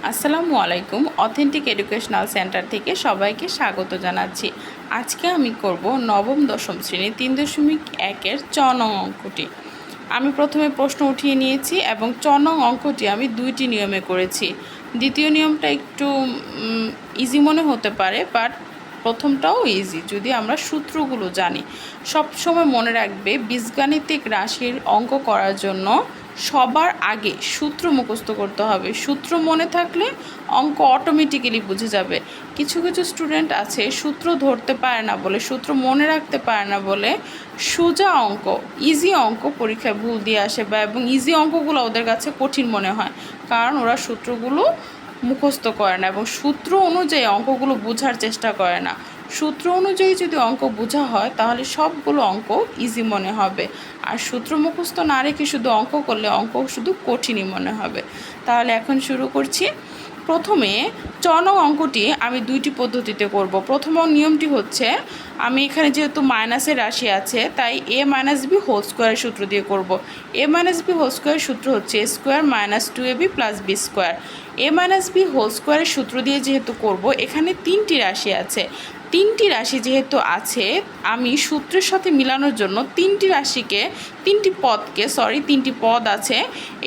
আসসালামু আলাইকুম। Authentic educational centre থেকে সবাইকে স্বাগত জানাচ্ছি। আজকে আমি করব নবম দশম শ্রেণী 3.1-এর চ নং অঙ্কটি। আমি প্রথমে প্রশ্ন উঠিয়ে নিয়েছি এবং চ নং অঙ্কটি আমি দুইটি নিয়মে করেছি। দ্বিতীয় নিয়মটা একটু ইজি মনে হতে পারে, বাট প্রথমটাও ইজি যদি আমরা সূত্রগুলো জানি। সবসময় মনে রাখবে বীজগাণিতিক রাশির অঙ্ক করার জন্য সবার আগে সূত্র মুখস্থ করতে হবে। সূত্র মনে থাকলে অঙ্ক অটোমেটিক্যালি বুঝে যাবে। কিছু কিছু স্টুডেন্ট আছে সূত্র ধরতে পারে না বলে, সূত্র মনে রাখতে পারে না বলে সোজা অঙ্ক, ইজি অঙ্ক পরীক্ষায় ভুল দিয়ে আসে এবং ইজি অঙ্কগুলো ওদের কাছে কঠিন মনে হয়, কারণ ওরা সূত্রগুলো মুখস্থ করে না এবং সূত্র অনুযায়ী অঙ্কগুলো বোঝার চেষ্টা করে না। সূত্র অনুযায়ী যদি অঙ্ক বোঝা হয় তাহলে সবগুলো অঙ্ক ইজি মনে হবে, আর সূত্র মুখস্থ না রেখে শুধু অঙ্ক করলে অঙ্ক শুধু কঠিনই মনে হবে। তাহলে এখন শুরু করছি। প্রথমে চ নং অঙ্কটি আমি দুইটি পদ্ধতিতে করব। প্রথম নিয়মটি হচ্ছে, আমি এখানে যেহেতু মাইনাসের রাশি আছে তাই a - b হোল স্কোয়ারের সূত্র দিয়ে করব। a - b হোল স্কোয়ারের সূত্র হচ্ছে a square minus 2ab plus b square. a - b whole স্কোয়ারের সূত্র দিয়ে যেহেতু করব, এখানে তিনটি রাশি আছে। তিনটি রাশি যেহেতু আছে, আমি সূত্রের সাথে মিলানোর জন্য তিনটি পদ আছে,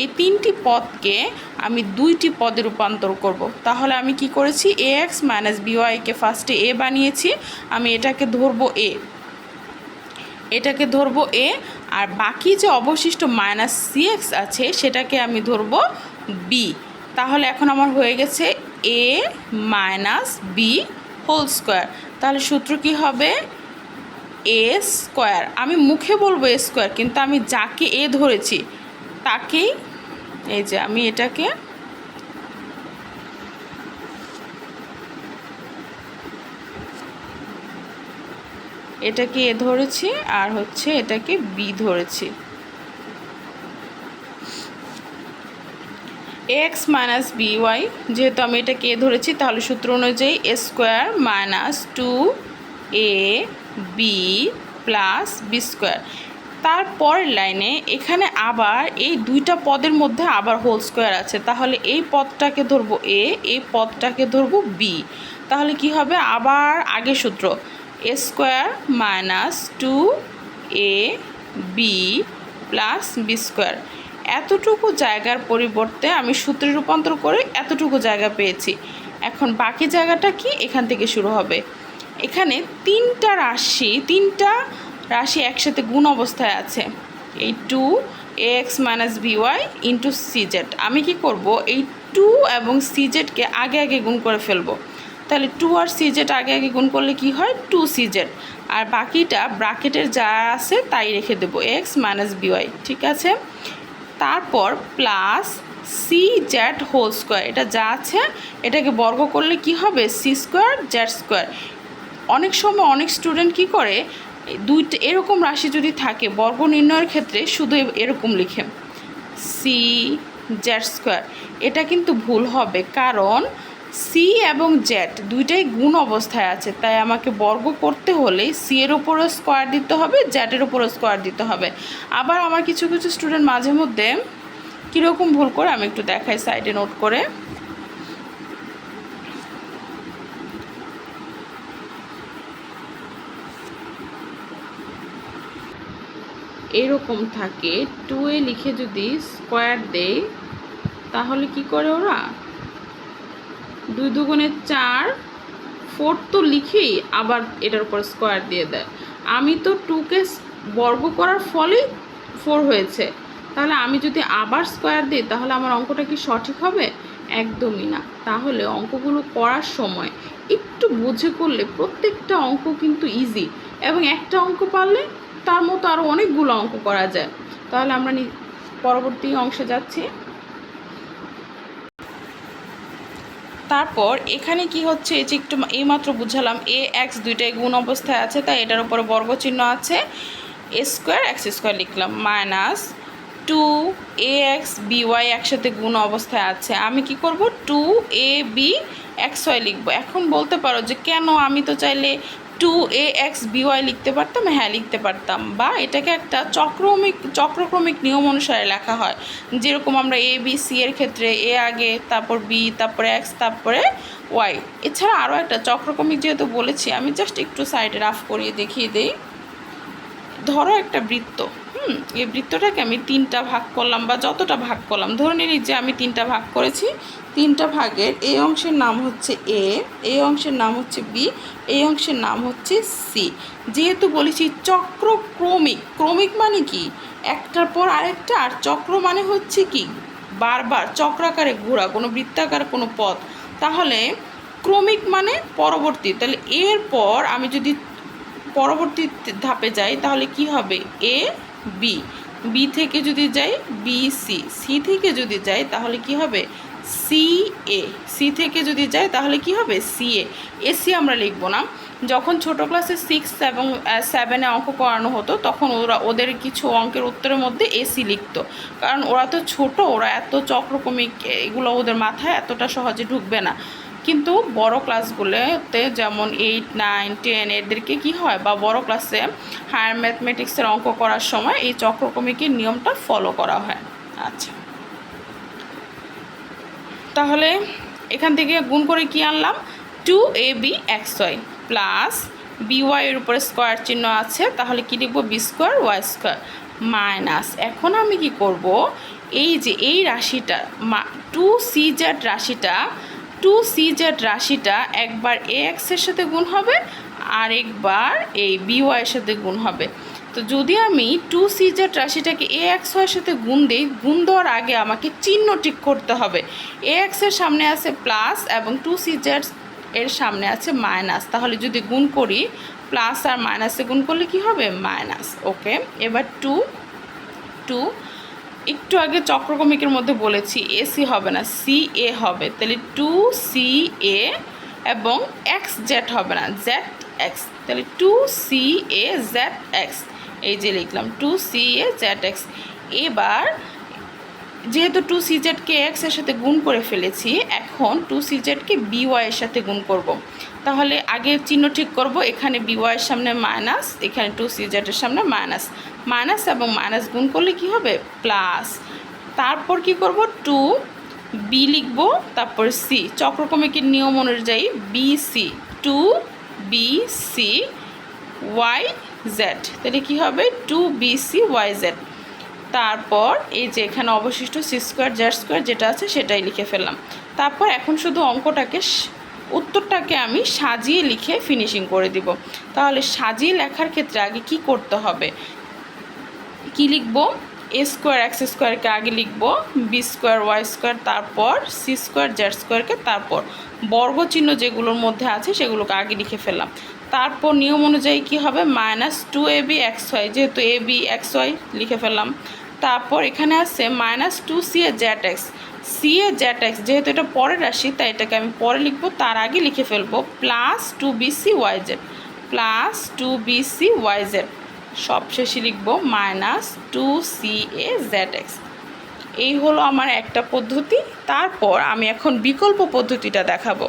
এই তিনটি পদকে আমি দুইটি পদে রূপান্তর করব। তাহলে আমি কি করেছি, ax - byকে ফার্স্টে a বানিয়েছি, আমি এটাকে ধরবো a, আর বাকি যে অবশিষ্ট -cx আছে সেটাকে আমি ধরবো b। তাহলে এখন আমার হয়ে গেছে a - b হোল স্কোয়ার। তাহলে সূত্র কি হবে, a স্কোয়ার। আমি মুখে বলবো a স্কোয়ার, কিন্তু আমি যাকে a ধরেছি তাকেই, এই যে আমি এটাকে a ধরেছি আর হচ্ছে এটাকে b ধরেছি। ax - by, যেহেতু আমি এটাকে a ধরেছি তাহলে সূত্র অনুযায়ী a square minus 2ab plus b square. তারপরের লাইনে এখানে আবার এই দুইটা পদের মধ্যে আবার হোল স্কোয়ার আছে, তাহলে এই পদটাকে ধরবো a, এই পদটাকে ধরবো b। তাহলে কি হবে, আবার আগের সূত্র a square minus 2ab plus b square. এতটুকু জায়গার পরিবর্তে আমি সূত্রে রূপান্তর করে এতটুকু জায়গা পেয়েছি। এখন বাকি জায়গাটা কি, এখান থেকে শুরু হবে। এখানে তিনটা রাশি একসাথে গুণ অবস্থায় আছে, এই 2ax - by ইন্টু cz। আমি কি করব, এই 2 এবং czকে আগে আগে গুণ করে ফেলবো। তাহলে 2 আর cz আগে আগে গুণ করলে কি হয়, 2cz, আর বাকিটা ব্র্যাকেটের যা আছে তাই রেখে দেবো, x - by, ঠিক আছে। তারপর প্লাস cz হোল স্কোয়ার, এটা যা আছে এটাকে বর্গ করলে কি হবে, c স্কোয়ার z স্কোয়ার। অনেক সময় অনেক স্টুডেন্ট কি করে, দুইটা এরকম রাশি যদি থাকে বর্গ নির্ণয়ের ক্ষেত্রে শুধু এরকম লিখে সি জেড স্কোয়ার। এটা কিন্তু ভুল হবে, কারণ সি এবং জেড দুইটাই গুণ অবস্থায় আছে, তাই আমাকে বর্গ করতে হলে সি এর উপরও স্কোয়ার দিতে হবে, জেডের উপরও স্কোয়ার দিতে হবে। আবার আমার কিছু কিছু স্টুডেন্ট মাঝে মধ্যে কীরকম ভুল করে আমি একটু দেখাই সাইডে নোট করে। এরকম থাকে, 2a লিখে যদি স্কোয়ার দেয় তাহলে কি করে ওরা, 2 দুগুণে 4, 4 তো লিখেই আবার এটার উপর স্কোয়ার দিয়ে দেয়। আমি তো 2কে বর্গ করার ফলেই 4 হয়েছে, তাহলে আমি যদি আবার স্কোয়ার দিই তাহলে আমার অঙ্কটা কি সঠিক হবে, একদমই না। তাহলে অঙ্কগুলো করার সময় একটু বুঝে করলে প্রত্যেকটা অঙ্ক কিন্তু ইজি, এবং একটা অঙ্ক পারলে তার মতো আরও অনেকগুলো অঙ্ক করা যায়। তাহলে আমরা পরবর্তী অংশে যাচ্ছি। তারপর এখানে কি হচ্ছে, এই যে একটু এইমাত্র বুঝালাম a x দুইটাই গুণ অবস্থায় আছে, তাই এটার উপরে বর্গ চিহ্ন আছে, a স্কোয়ার x স্কোয়ার লিখলাম মাইনাস 2ax by একসাথে গুণ অবস্থায় আছে। আমি কি করব, 2ab xy লিখবো। এখন বলতে পারো যে কেন, আমি তো চাইলে 2ax_by লিখতে পারতাম, হ্যাঁ লিখতে পারতাম, বা এটাকে একটা চক্রক্রমিক নিয়ম অনুসারে লেখা হয়, যেরকম আমরা ABC এর ক্ষেত্রে এ আগে, তারপর বি, তারপরে এক্স, তারপরে ওয়াই। এছাড়া আরও একটা চক্রক্রমিক যেহেতু বলেছি, আমি জাস্ট একটু সাইডে রাফ করিয়ে দেখিয়ে দিই। ধরো একটা বৃত্ত, এই বৃত্তটাকে আমি 3টা ভাগ করলাম, বা যতটা ভাগ করলাম, ধরে নিই যে আমি 3টা ভাগ করেছি। 3টা ভাগের এই অংশের নাম হচ্ছে এ, এই অংশের নাম হচ্ছে বি, এই অংশের নাম হচ্ছে সি। যেহেতু বলেছি ক্রমিক মানে কি একটার পর আরেকটা, আর চক্র মানে হচ্ছে কি বারবার চক্রাকারে ঘোরা, কোনো বৃত্তাকার কোনো পথ। তাহলে ক্রমিক মানে পরবর্তী, তাহলে এরপর আমি যদি পরবর্তী ধাপে যাই তাহলে কি হবে, এ বি, বি থেকে যদি যাই বি সি, সি থেকে যদি যাই তাহলে কি হবে সি এ, সি থেকে যদি যাই তাহলে কি হবে সি এ। এসি আমরা লিখবো না। যখন ছোটো ক্লাসে 6 এবং 7-এ অঙ্ক করানো হতো তখন ওদের কিছু অঙ্কের উত্তরের মধ্যে এসি লিখতো, কারণ ওরা তো ছোট, ওরা এত চক্রক্রমিক এগুলো ওদের মাথায় এতটা সহজে ঢুকবে না। কিন্তু বড় ক্লাসগুলোতে যেমন 8, 9, 10 এদেরকে কি হয়, বা বড় ক্লাসে হায়ার ম্যাথমেটিক্সের অঙ্ক করার সময় এই চক্রক্রমিকের নিয়মটা ফলো করা হয়। আচ্ছা, তাহলে এখান থেকে গুণ করে কি আনলাম, 2abxy প্লাস by এর উপরে স্কোয়ার চিহ্ন আছে, তাহলে কি লিখবো b² y² মাইনাস, এখন আমি কি করব, এই যে এই রাশিটা 2cz রাশিটা একবার ax এর সাথে গুণ হবে, আর একবার এই by এর সাথে গুণ হবে। তো যদি আমি 2cz রাশিটাকে axy এর সাথে গুণ দিই, গুণ দেওয়ার আগে আমাকে চিহ্ন ঠিক করতে হবে। ax এর সামনে আছে প্লাস এবং 2cz এর সামনে আছে মাইনাস, তাহলে যদি গুণ করি প্লাস আর মাইনাসে গুণ করলে কি হবে মাইনাস। ওকে, এবার 2 একটু আগে চক্রক্রমিকের মধ্যে বলেছি এসি হবে না, সি এ হবে, তাহলে 2CA এবং XZ হবে না, ZX, তাহলে 2CA ZX, এই যে লিখলাম 2CA ZX। এবার যেহেতু 2CZকে x এর সাথে গুণ করে ফেলেছি, এখন 2CZকে by এর সাথে গুণ করব। তাহলে আগে চিহ্ন ঠিক করব, এখানে by এর সামনে মাইনাস, এখানে 2CZ এর সামনে মাইনাস, মাইনাস এবং মাইনাস গুণ করলে কি হবে প্লাস। তারপর কি করব, 2b লিখব, তারপর সি, চক্রক্রমিকের নিয়ম অনুযায়ী BC, 2BC YZ, তাহলে কি হবে 2BC YZ। তারপর এই যে এখানে অবশিষ্ট c² z² যেটা আছে সেটাই লিখে ফেললাম। তারপর এখন শুধু উত্তরটাকে আমি সাজিয়ে লিখে ফিনিশিং করে দিব। তাহলে সাজিয়ে লেখার ক্ষেত্রে আগে কি করতে হবে, কি লিখব, a² x²কে আগে লিখব, b² y², তারপর c² z²কে, তারপর বর্গ চিহ্ন যেগুলোর মধ্যে আছে সেগুলোকে আগে লিখে ফেললাম। তারপর নিয়ম অনুযায়ী কি হবে -2abxy, যেহেতু abxy লিখে ফেললাম। তারপর এখানে আছে -2CA ZX, CA ZX যেহেতু এটা পরের রাশি তাই এটাকে আমি পরে লিখবো, তার আগে লিখে ফেলবো +2BC YZ, +2BC YZ, সবশেষে লিখবো -2CA ZX। এই হলো আমার একটা পদ্ধতি। তারপর আমি এখন বিকল্প পদ্ধতিটা দেখাবো।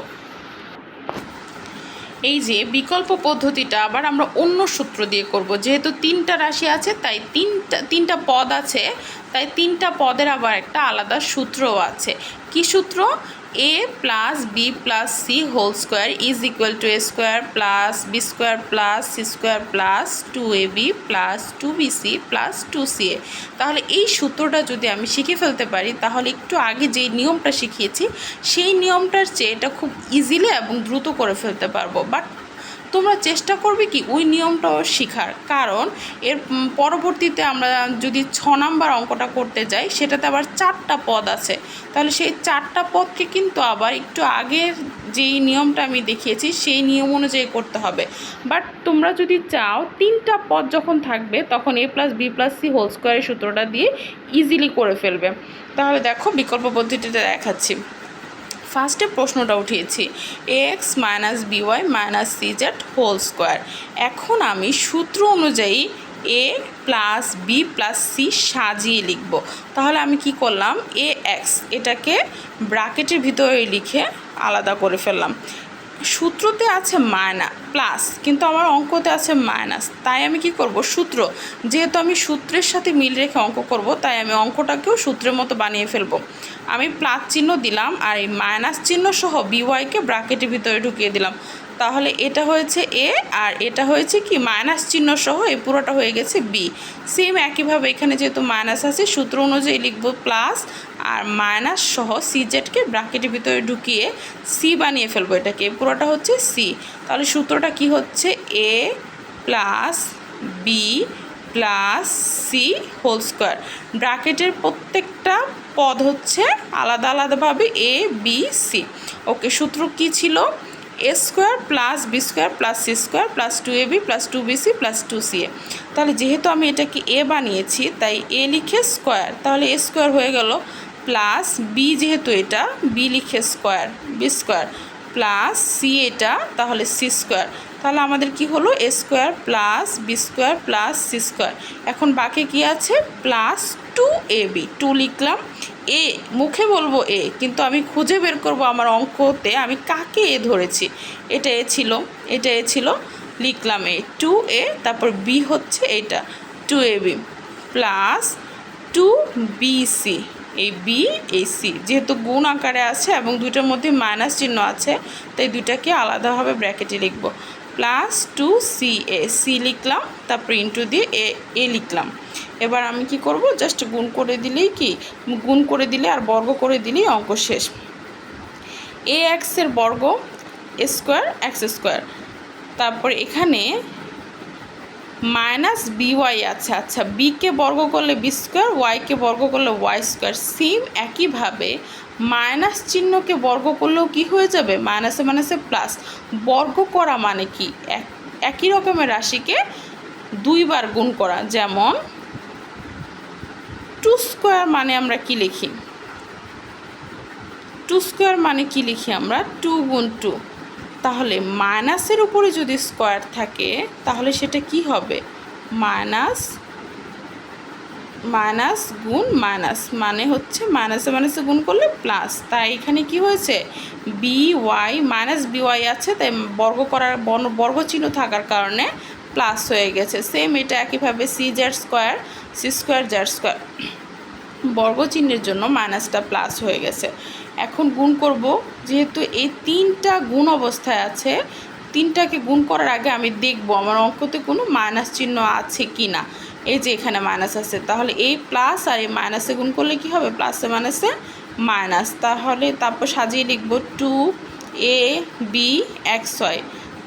এই যে বিকল্প পদ্ধতিটা আবার আমরা অন্য সূত্র দিয়ে করব, যেহেতু 3টা রাশি আছে তাই তিনটা পদ আছে, তাই 3টা পদের আবার একটা আলাদা সূত্রও আছে। কি সূত্র, a + b + c² = a² + b² + c² + 2ab + 2bc + 2ca। তাহলে এই সূত্রটা যদি আমি শিখে ফেলতে পারি তাহলে একটু আগে যেই নিয়মটা শিখিয়েছি সেই নিয়মটার চেয়ে এটা খুব ইজিলি এবং দ্রুত করে ফেলতে পারবো। বাট তোমরা চেষ্টা করবে কি ওই নিয়মটাও শেখার, কারণ এর পরবর্তীতে আমরা যদি 6 নাম্বার অঙ্কটা করতে যাই সেটাতে আবার 4টা পদ আছে, তাহলে সেই 4টা পদকে কিন্তু আবার একটু আগের যেই নিয়মটা আমি দেখিয়েছি সেই নিয়ম অনুযায়ী করতে হবে। বাট তোমরা যদি চাও 3টা পদ যখন থাকবে তখন a + b + c² সূত্রটা দিয়ে ইজিলি করে ফেলবে। তাহলে দেখো বিকল্প পদ্ধতিটা দেখাচ্ছি। ফার্স্টে প্রশ্নটা উঠিয়েছি ax - by - cz²। এখন আমি সূত্র অনুযায়ী a + b + c সাজিয়ে লিখব। তাহলে আমি কি করলাম, ax এটাকে ব্র্যাকেটের ভিতরে লিখে আলাদা করে ফেললাম। সূত্রতে আছে প্লাস, কিন্তু আমার অঙ্কতে আছে মাইনাস। তাই আমি কি করব, সূত্র যেহেতু আমি সূত্রের সাথে মিল রেখে অঙ্ক করব, তাই আমি অঙ্কটাকেও সূত্রের মতো বানিয়ে ফেলবো। আমি প্লাস চিহ্ন দিলাম আর এই মাইনাস চিহ্ন সহ বিওয়াইকে ব্র্যাকেটের ভিতরে ঢুকিয়ে দিলাম। তাহলে এটা হয়েছে এ আর এটা হয়েছে কি মাইনাস চিহ্ন সহ এই পুরোটা হয়ে গেছে বি। সেম একইভাবে এখানে যেহেতু মাইনাস আছে সূত্র অনুযায়ী লিখব প্লাস আর মাইনাস সহ সিজেডকে ব্র্যাকেটের ভিতরে ঢুকিয়ে সি বানিয়ে ফেলবো। এটাকে পুরোটা হচ্ছে সি। তাহলে সূত্রটা কি হচ্ছে, a plus b plus c whole square. ব্র্যাকেটের প্রত্যেকটা পদ হচ্ছে আলাদা আলাদাভাবে এ বি সি। ওকে, সূত্র কি ছিল, a square plus b square plus c square plus 2ab plus 2bc plus 2ca। তাহলে যেহেতু আমি এটাকে এ বানিয়েছি তাই এ লিখে স্কোয়ার, তাহলে এ স্কোয়ার হয়ে গেল, প্লাস বি যেহেতু এটা বি লিখে square b square plus c এটা তাহলে সি স্কোয়ার। তাহলে আমাদের কি হলো, a square plus b square plus c square. এখন বাকি কি আছে, প্লাস 2ab, 2 লিখলাম। এ মুখে বলবো এ, কিন্তু আমি খুঁজে বের করব আমার অঙ্কতে আমি কাকে এ ধরেছি। এটা এ ছিল, এটা এ ছিল, লিখলাম এ 2a, তারপর বি হচ্ছে এটা 2ab প্লাস 2bc, এই বি এই সি যেহেতু গুণ আকারে আছে এবং দুইটার মধ্যে মাইনাস চিহ্ন আছে তাই দুইটাকে আলাদাভাবে ব্র্যাকেটে লিখব। প্লাস 2ca, সি লিখলাম, তারপর ইন্টু দিয়ে এ লিখলাম। এবার আমি কি করব, জাস্ট গুণ করে দিলেই গুণ করে দিলে আর বর্গ করে দিলেই অঙ্ক শেষ। এ এক্সের বর্গ স্কোয়ার এক্স স্কোয়ার, তারপর এখানে মাইনাস বিওয়াই আছে। আচ্ছা, বিকে বর্গ করলে বি স্কোয়ার, ওয়াইকে বর্গ করলে ওয়াই স্কোয়ার। সেম একইভাবে মাইনাস চিহ্নকে বর্গ করলেও কি হয়ে যাবে, মাইনাসে মাইনাসে প্লাস। বর্গ করা মানে কি, একই রকমের রাশিকে দুইবার গুণ করা। যেমন 2 স্কোয়ার মানে আমরা কি লিখি, 2 স্কোয়ার মানে কি লিখি আমরা, 2 গুণ 2। তাহলে মাইনাসের উপরে যদি স্কোয়ার থাকে তাহলে সেটা কি হবে, মাইনাস মাইনাস গুণ মাইনাস, মানে হচ্ছে মাইনাসে মাইনাসে গুণ করলে প্লাস। তাই এখানে কি হয়েছে, B Y minus B Y আছে, তাই বর্গ করার বর্গ চিহ্ন থাকার কারণে প্লাস হয়ে গেছে। সেম এটা একইভাবে C Z square C square Z square, বর্গ চিহ্নের জন্য মাইনাসটা প্লাস হয়ে গেছে। এখন গুণ করব, যেহেতু এই তিনটা গুণ অবস্থায় আছে, তিনটাকে গুণ করার আগে আমি দেখব আমার অঙ্কতে কোনো মাইনাস চিহ্ন আছে কি না। এই যে এখানে মাইনাস আছে, তাহলে এই প্লাস আর এই মাইনাসে গুণ করলে কি হবে, প্লাসে মাইনাসে মাইনাস। তাহলে তারপর সাজিয়ে লিখব 2ab xy।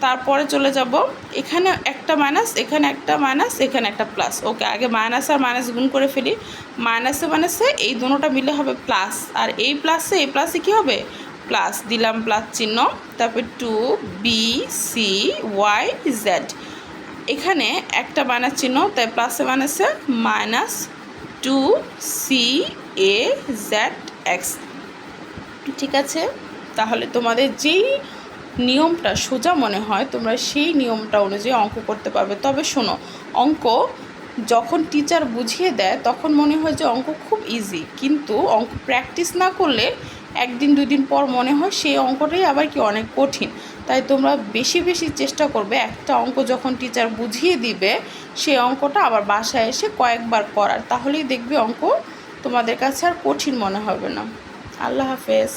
তারপরে চলে যাব, এখানে একটা মাইনাস এখানে একটা মাইনাস এখানে একটা প্লাস। ওকে, আগে মাইনাস আর মাইনাস গুণ করে ফেলি। মাইনাসে মাইনাসে এই দুটোটা মিলে হবে প্লাস, আর এই প্লাসে কী হবে, প্লাস দিলাম প্লাস চিহ্ন, তারপর 2bcy z। এখানে একটা মাইনাস চিহ্ন, তাই প্লাসে মাইনাসে মাইনাস 2cazx। ঠিক আছে, তাহলে তোমাদের যেই নিয়মটা সোজা মনে হয় তোমরা সেই নিয়মটা অনুযায়ী অঙ্ক করতে পারবে। তবে শোনো, অঙ্ক যখন টিচার বুঝিয়ে দেয় তখন মনে হয় যে অঙ্ক খুব ইজি, কিন্তু অঙ্ক প্র্যাকটিস না করলে একদিন দুই দিন পর মনে হয় সেই অঙ্কটাই আবার কি অনেক কঠিন। তাই তোমরা বেশি বেশি চেষ্টা করবে একটা অঙ্ক যখন টিচার বুঝিয়ে দিবে সেই অঙ্কটা আবার বাসায় এসে কয়েকবার করার, তাহলেই দেখবে অঙ্ক তোমাদের কাছে আর কঠিন মনে হবে না। আল্লাহ হাফেজ।